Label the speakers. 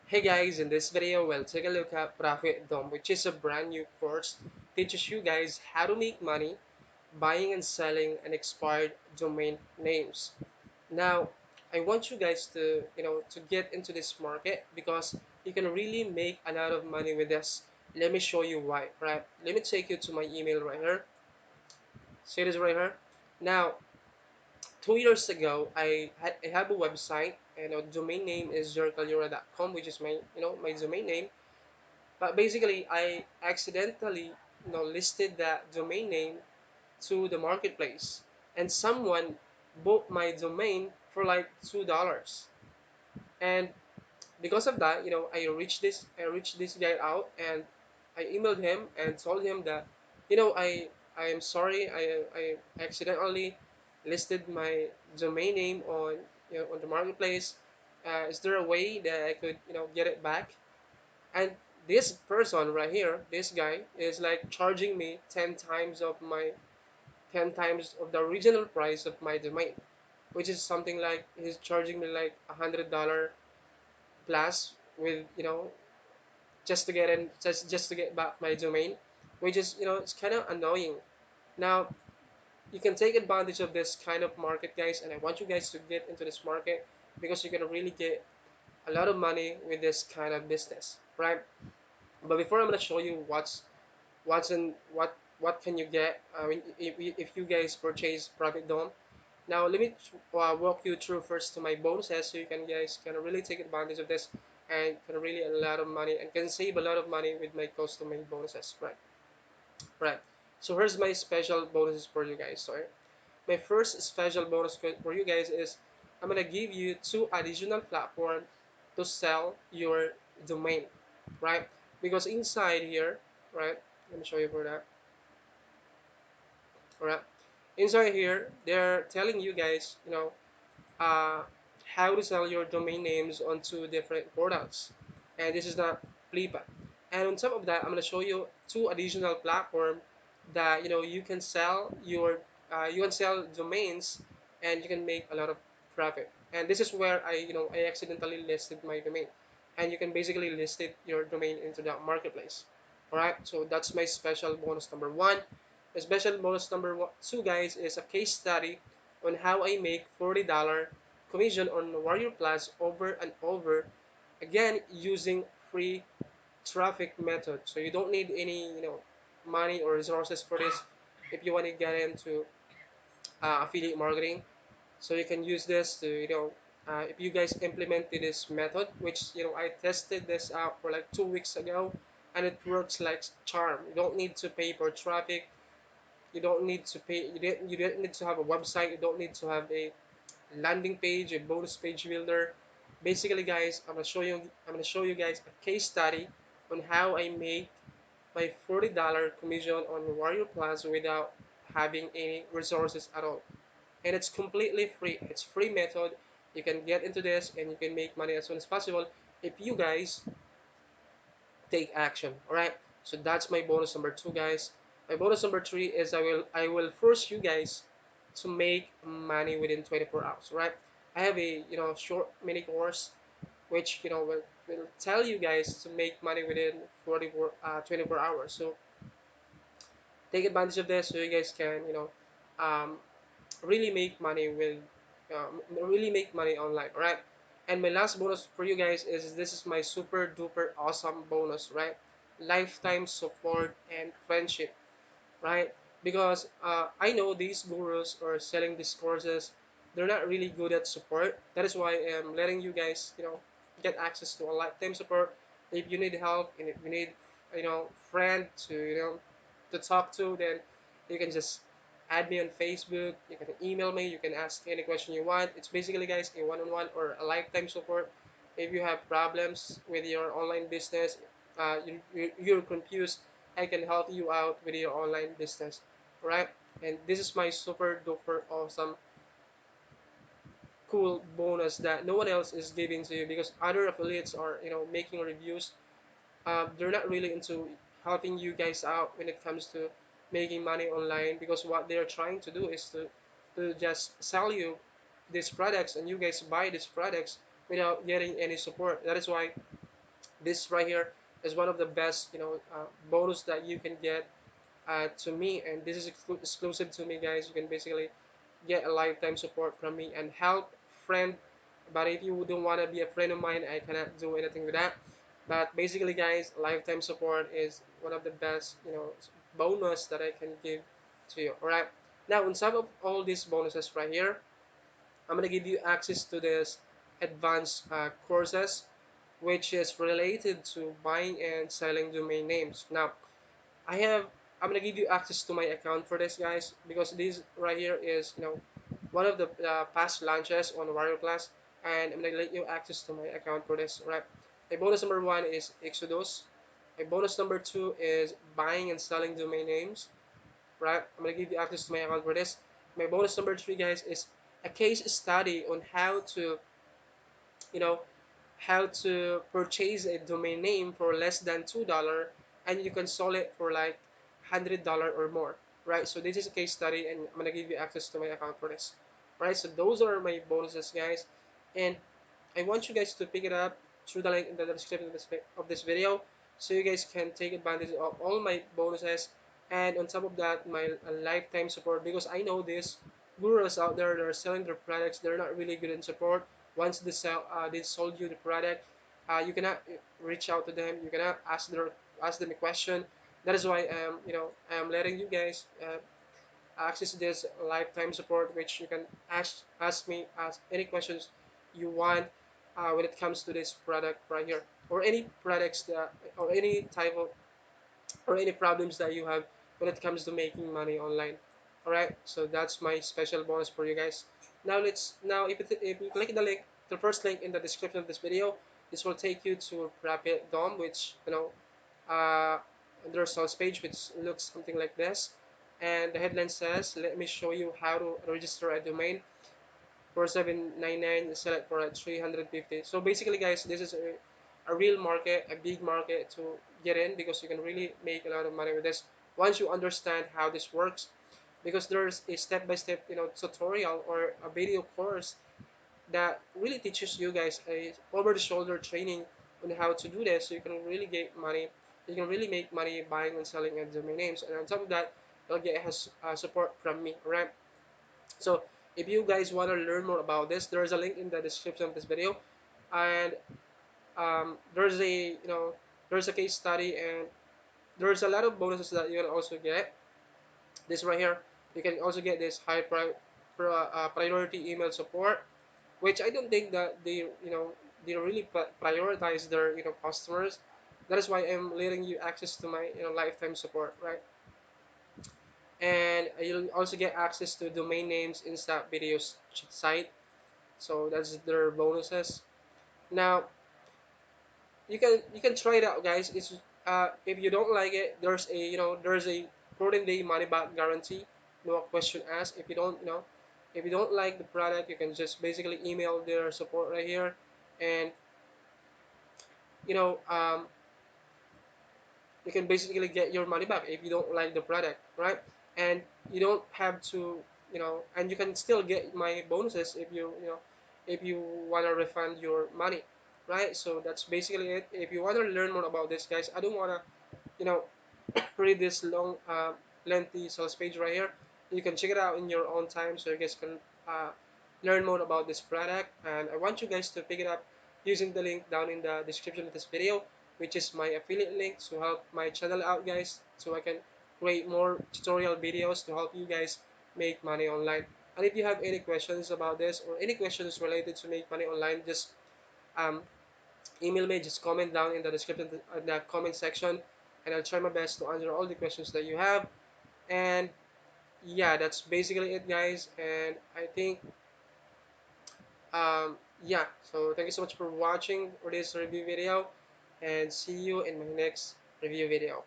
Speaker 1: Hey guys, in this video we'll take a look at ProfitDom, which is a brand new course teaches you guys how to make money buying and selling an expired domain names. Now, I want you guys to get into this market because you can really make a lot of money with this. Let me show you why, right? Let me take you to my email right here. See this right here? Now, 2 years ago, I have a website and a domain name is jercallora.com, which is my domain name. But basically, I accidentally listed that domain name to the marketplace, and someone bought my domain for like $2. And because of that, I reached this guy out, and I emailed him and told him that, I am sorry, I accidentally listed my domain name on the marketplace. Is there a way that I could get it back? And this person right here, this guy is like charging me 10 times of the original price of my domain, which is something like he's charging me like $100 plus with just to get back my domain, which is it's kind of annoying. Now you can take advantage of this kind of market, guys, and I want you guys to get into this market because you're gonna really get a lot of money with this kind of business, right? But before I'm gonna show you what's in what can you get if you guys purchase ProfitDom. Now let me walk you through first to my bonuses so you guys can really take advantage of this and can really a lot of money and can save a lot of money with my custom made bonuses, right. So here's my special bonuses for you guys. So my first special bonus for you guys is I'm gonna give you two additional platform to sell your domain, right? Because inside here, right, let me show you for that. All right, inside here they're telling you guys uh, how to sell your domain names on two different portals, and this is not Flipa. And on top of that, I'm going to show you two additional platform that you can sell domains and you can make a lot of profit. And this is where I accidentally listed my domain, and you can basically list your domain into that marketplace. All right, so that's my special bonus number one. The special bonus number two, guys, is a case study on how I make $40 commission on Warrior Plus over and over again using free traffic method. So you don't need any money or resources for this if you want to get into affiliate marketing. So you can use this to if you guys implemented this method, which I tested this out for like 2 weeks ago, and it works like charm. You don't need to pay for traffic. You don't need to pay. You don't need to have a website. You don't need to have a landing page, a bonus page builder. Basically, guys, I'm gonna show you guys a case study on how I make my $40 commission on Warrior Plus without having any resources at all. And it's completely free. It's free method. You can get into this and you can make money as soon as possible if you guys take action. All right. So that's my bonus number two, guys. My bonus number three is I will force you guys to make money within 24 hours. Right. I have a short mini course which will tell you guys to make money within 24 hours. So take advantage of this so you guys can um, really make money really make money online, right? And my last bonus for you guys is this is my super duper awesome bonus, right? Lifetime support and friendship, right? Because I know these gurus or selling these courses, they're not really good at support. That is why I'm letting you guys get access to a lifetime support. If you need help and if you need friend to talk to, then you can just add me on Facebook. You can email me. You can ask any question you want. It's basically, guys, a one-on-one or a lifetime support. If you have problems with your online business, you're confused, I can help you out with your online business, right? And this is my super duper awesome cool bonus that no one else is giving to you because other affiliates are making reviews. They're not really into helping you guys out when it comes to making money online because what they're trying to do is to just sell you these products and you guys buy these products without getting any support. That is why This right here is one of the best, bonus that you can get to me, and this is exclusive to me, guys. You can basically get a lifetime support from me and help friend. But if you don't want to be a friend of mine, I cannot do anything with that. But basically, guys, lifetime support is one of the best, bonus that I can give to you. All right. Now, on top of all these bonuses right here, I'm gonna give you access to this advanced courses, which is related to buying and selling domain names. Now, I have I'm gonna give you access to my account for this, guys, because this right here is, one of the past launches on Warrior Class, and I'm gonna let you access to my account for this. Right. My bonus number one is Exodus. My bonus number two is buying and selling domain names. Right. I'm gonna give you access to my account for this. My bonus number three, guys, is a case study on you know how to purchase a domain name for less than $2, and you can sell it for like $100 or more, right? So this is a case study, and I'm gonna give you access to my account for this, right? So those are my bonuses, guys, and I want you guys to pick it up through the link in the description of this video, so you guys can take advantage of all my bonuses, and on top of that, my lifetime support, because I know this gurus out there that are selling their products, they're not really good in support. Once they sold you the product, you cannot reach out to them, you cannot ask them a question. That is why I'm letting you guys access this lifetime support, which you can ask me ask any questions you want when it comes to this product right here, or any products that, or any type of, or any problems that you have when it comes to making money online. All right, so that's my special bonus for you guys. Now if you click the link, the first link in the description of this video, this will take you to ProfitDom, which uh, their sales page, which looks something like this. And the headline says, let me show you how to register a domain for 799, sell it for 350. So basically, guys, this is a real market, a big market to get in, because you can really make a lot of money with this once you understand how this works, because there's a step-by-step tutorial or a video course that really teaches you guys a over-the-shoulder training on how to do this, so you can really get money. You can really make money buying and selling domain names, and on top of that, you'll get support from me. Right. So if you guys want to learn more about this, there is a link in the description of this video, and there's a case study, and there's a lot of bonuses that you can also get. This right here, you can also get this priority email support, which I don't think that they really prioritize their customers. That is why I'm letting you access to my lifetime support, right? And you'll also get access to domain names instant videos site. So that's their bonuses. Now you can try it out, guys. It's if you don't like it, there's a 14-day money back guarantee, no question asked. If you don't like the product, you can just basically email their support right here, and you know um, you can basically get your money back if you don't like the product, right? And you don't have to, and you can still get my bonuses if you want to refund your money, right? So that's basically it. If you want to learn more about this, guys, I don't want to, you know read this long, lengthy sales page right here. You can check it out in your own time, so you guys can uh, learn more about this product. And I want you guys to pick it up using the link down in the description of this video, which is my affiliate link to help my channel out, guys, so I can create more tutorial videos to help you guys make money online. And if you have any questions about this, or any questions related to make money online, just um, email me. Just comment down in the description, in the comment section, and I'll try my best to answer all the questions that you have. And yeah, that's basically it, guys. And I think yeah, so thank you so much for watching for this review video, and see you in my next review video.